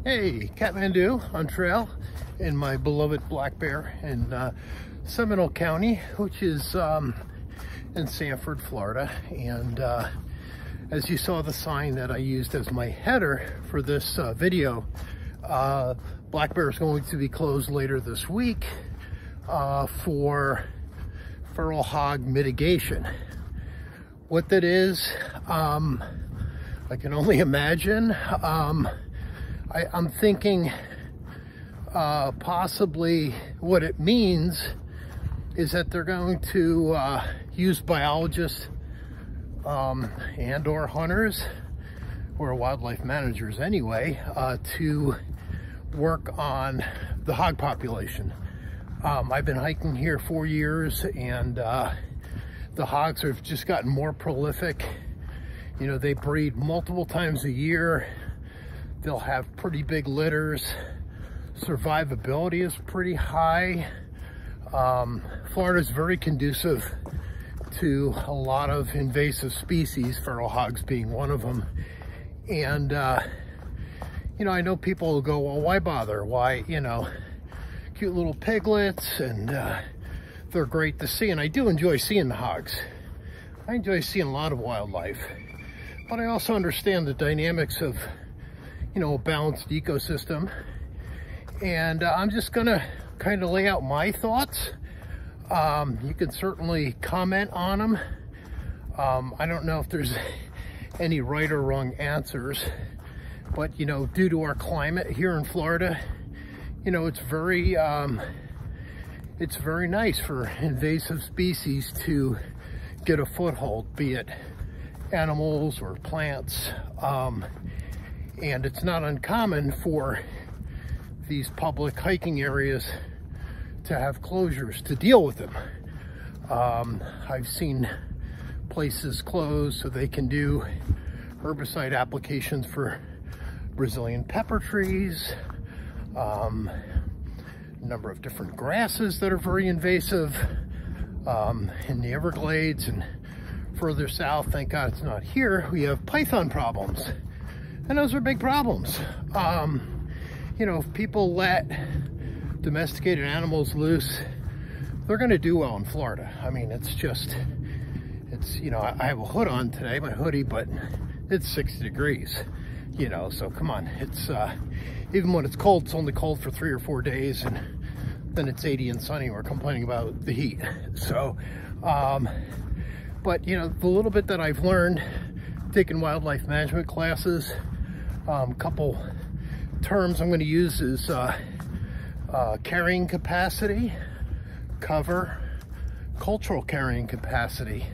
Hey, Kathmandu on trail in my beloved Black Bear in Seminole County, which is in Sanford, Florida. And as you saw the sign that I used as my header for this video, Black Bear is going to be closed later this week for feral hog mitigation. What that is, I can only imagine. I'm thinking possibly what it means is that they're going to use biologists and or hunters or wildlife managers anyway to work on the hog population. I've been hiking here 4 years, and the hogs have just gotten more prolific. You know, they breed multiple times a year. They'll have pretty big litters. Survivability is pretty high. Florida is very conducive to a lot of invasive species, feral hogs being one of them. And, you know, I know people will go, well, why bother? Why, you know, cute little piglets, and they're great to see. And I do enjoy seeing the hogs. I enjoy seeing a lot of wildlife. But I also understand the dynamics of, you know, a balanced ecosystem. And I'm just gonna kind of lay out my thoughts. You can certainly comment on them. I don't know if there's any right or wrong answers, but you know, due to our climate here in Florida, you know, it's very nice for invasive species to get a foothold, be it animals or plants. And it's not uncommon for these public hiking areas to have closures to deal with them. I've seen places closed so they can do herbicide applications for Brazilian pepper trees, a number of different grasses that are very invasive in the Everglades, and further south, thank God it's not here, we have python problems. And those are big problems. You know, if people let domesticated animals loose, they're gonna do well in Florida. I mean, it's just, you know, I have a hood on today, my hoodie, but it's 60 degrees, you know, so come on. It's, even when it's cold, it's only cold for 3 or 4 days, and then it's 80 and sunny. We're complaining about the heat. So, but you know, the little bit that I've learned taking wildlife management classes, couple terms I'm going to use is carrying capacity, cover, cultural carrying capacity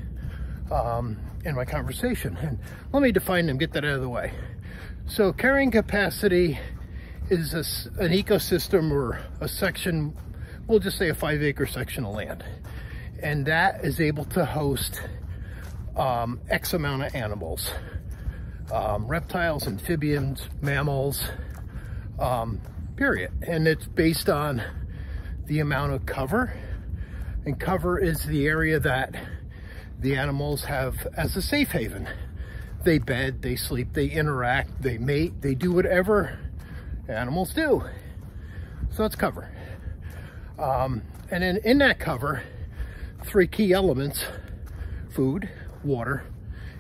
in my conversation. And let me define them, get that out of the way. So carrying capacity is an ecosystem or a section, we'll just say a 5-acre section of land. And that is able to host X amount of animals. Reptiles, amphibians, mammals, period. And it's based on the amount of cover. And cover is the area that the animals have as a safe haven. They bed, they sleep, they interact, they mate, they do whatever animals do. So that's cover. And then in that cover, 3 key elements: food, water,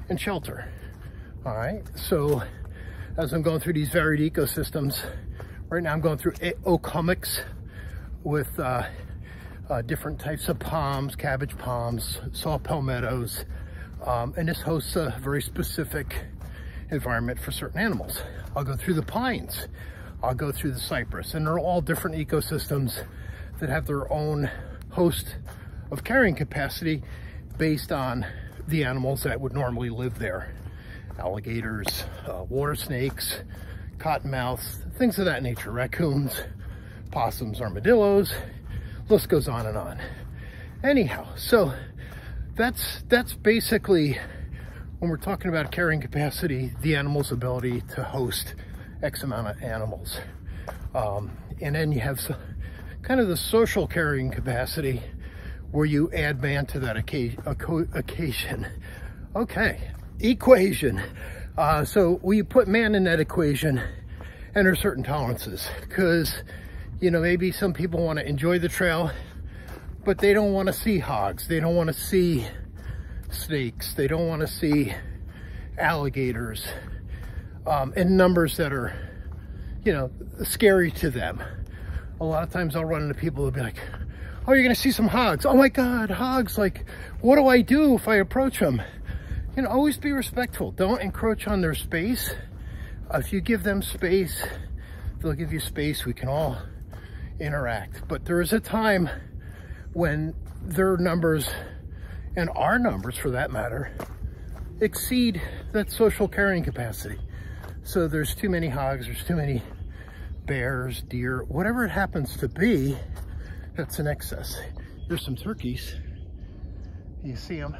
and shelter. All right, so as I'm going through these varied ecosystems, right now I'm going through oak hummocks with different types of palms, cabbage palms, saw palmettos, and this hosts a very specific environment for certain animals. I'll go through the pines, I'll go through the cypress, and they're all different ecosystems that have their own host of carrying capacity based on the animals that would normally live there. Alligators, water snakes, cottonmouths, things of that nature, raccoons, possums, armadillos, list goes on and on. Anyhow, so that's basically, when we're talking about carrying capacity, the animal's ability to host X amount of animals. And then you have kind of the social carrying capacity, where you add man to that occasion. Okay, equation. So we put man in that equation, And there's certain tolerances, because, you know, maybe some people want to enjoy the trail, but they don't want to see hogs. They don't want to see snakes. They don't want to see alligators in numbers that are, you know, scary to them. A lot of times I'll run into people who'll be like, oh, you're going to see some hogs. Oh my God, hogs. Like, what do I do if I approach them? You know, always be respectful. Don't encroach on their space. If you give them space, they'll give you space. We can all interact. But there is a time when their numbers, and our numbers for that matter, exceed that social carrying capacity. So there's too many hogs, there's too many bears, deer, whatever it happens to be, that's an excess. There's some turkeys. You see them?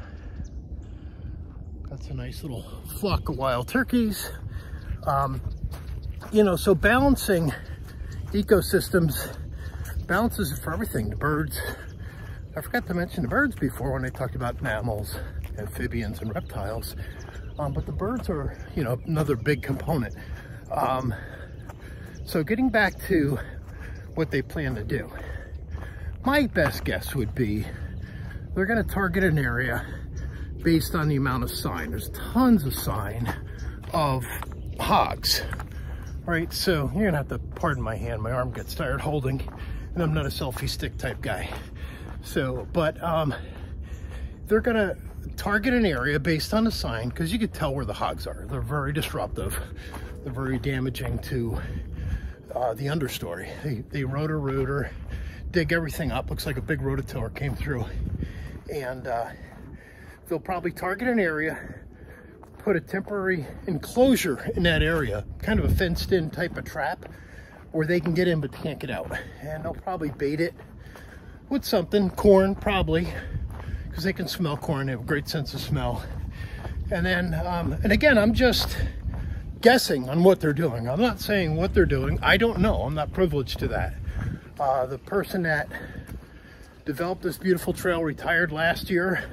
That's a nice little flock of wild turkeys. You know, so balancing ecosystems, balances for everything. The birds, I forgot to mention the birds before when I talked about mammals, amphibians, and reptiles. But the birds are, you know, another big component. So getting back to what they plan to do, my best guess would be they're going to target an area based on the amount of sign. There's tons of sign of hogs, right? So you're gonna have to pardon my hand. My arm gets tired holding, and I'm not a selfie stick type guy. So, but they're gonna target an area based on a sign, because you could tell where the hogs are. They're very disruptive. They're very damaging to the understory. They rotor, dig everything up. Looks like a big rototiller came through, and they'll probably target an area, put a temporary enclosure in that area, kind of a fenced in type of trap where they can get in but can't get out. And they'll probably bait it with something, corn probably, because they can smell corn. They have a great sense of smell. And then, and again, I'm just guessing on what they're doing. I'm not saying what they're doing. I don't know. I'm not privileged to that. The person that developed this beautiful trail retired last year,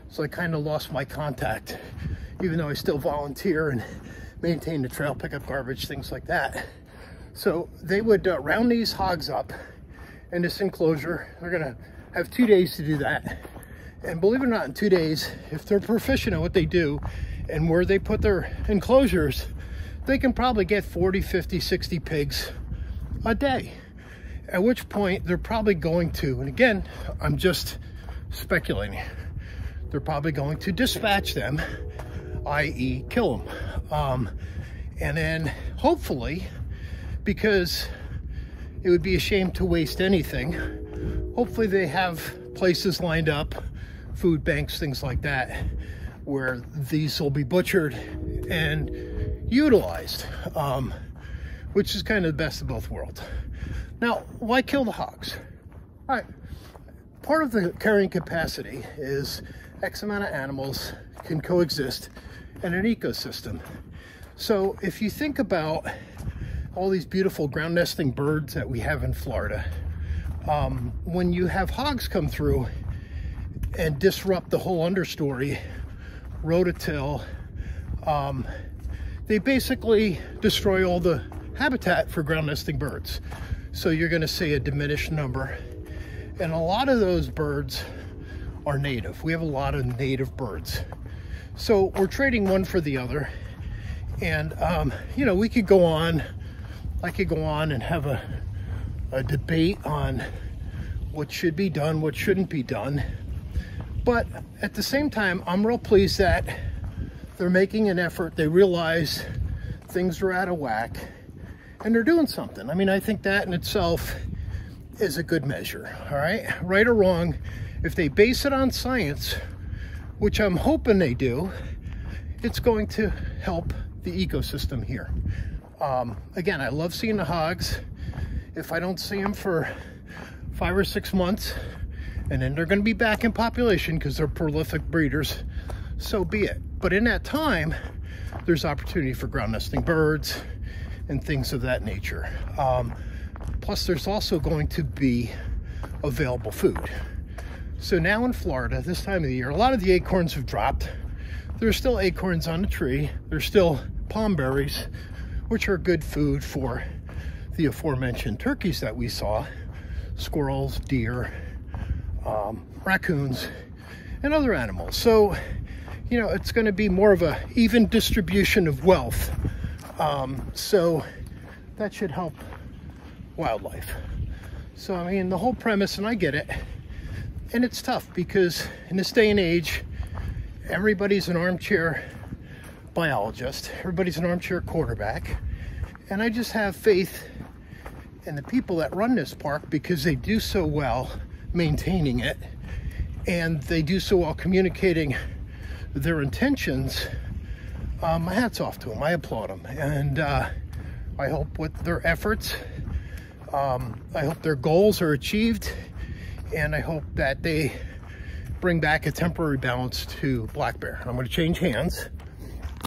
so I kind of lost my contact, even though I still volunteer and maintain the trail, pick up garbage, things like that. So they would round these hogs up in this enclosure. They're gonna have 2 days to do that. And believe it or not, in 2 days, if they're proficient at what they do and where they put their enclosures, they can probably get 40, 50, 60 pigs a day. At which point they're probably going to, and again, I'm just speculating, they're probably going to dispatch them, i.e. kill them. And then hopefully, because it would be a shame to waste anything, hopefully they have places lined up, food banks, things like that, where these will be butchered and utilized, which is kind of the best of both worlds. Now, why kill the hogs? All right, part of the carrying capacity is X amount of animals can coexist in an ecosystem. So if you think about all these beautiful ground nesting birds that we have in Florida, when you have hogs come through and disrupt the whole understory, rototill, they basically destroy all the habitat for ground nesting birds. So you're going to see a diminished number. And a lot of those birds are native. We have a lot of native birds. So we're trading one for the other. And, you know, we could go on, I could go on and have a debate on what should be done, what shouldn't be done. But at the same time, I'm real pleased that they're making an effort. They realize things are out of whack and they're doing something. I mean, I think that in itself is a good measure, all right? Right or wrong, if they base it on science, which I'm hoping they do, it's going to help the ecosystem here. Again, I love seeing the hogs. If I don't see them for 5 or 6 months, and then they're going to be back in population because they're prolific breeders, so be it. But in that time, there's opportunity for ground nesting birds and things of that nature. Plus, there's also going to be available food. So now in Florida, this time of the year, a lot of the acorns have dropped. There's still acorns on the tree. There's still palm berries, which are good food for the aforementioned turkeys that we saw, squirrels, deer, raccoons, and other animals. So, you know, it's going to be more of a even distribution of wealth. So that should help wildlife. So, I mean, the whole premise, and I get it, and it's tough because in this day and age, everybody's an armchair biologist, everybody's an armchair quarterback, and I just have faith in the people that run this park because they do so well maintaining it, and they do so well communicating their intentions. My hat's off to them. I applaud them, and I hope with their efforts, I hope their goals are achieved, and I hope that they bring back a temporary balance to black bear. I'm going to change hands.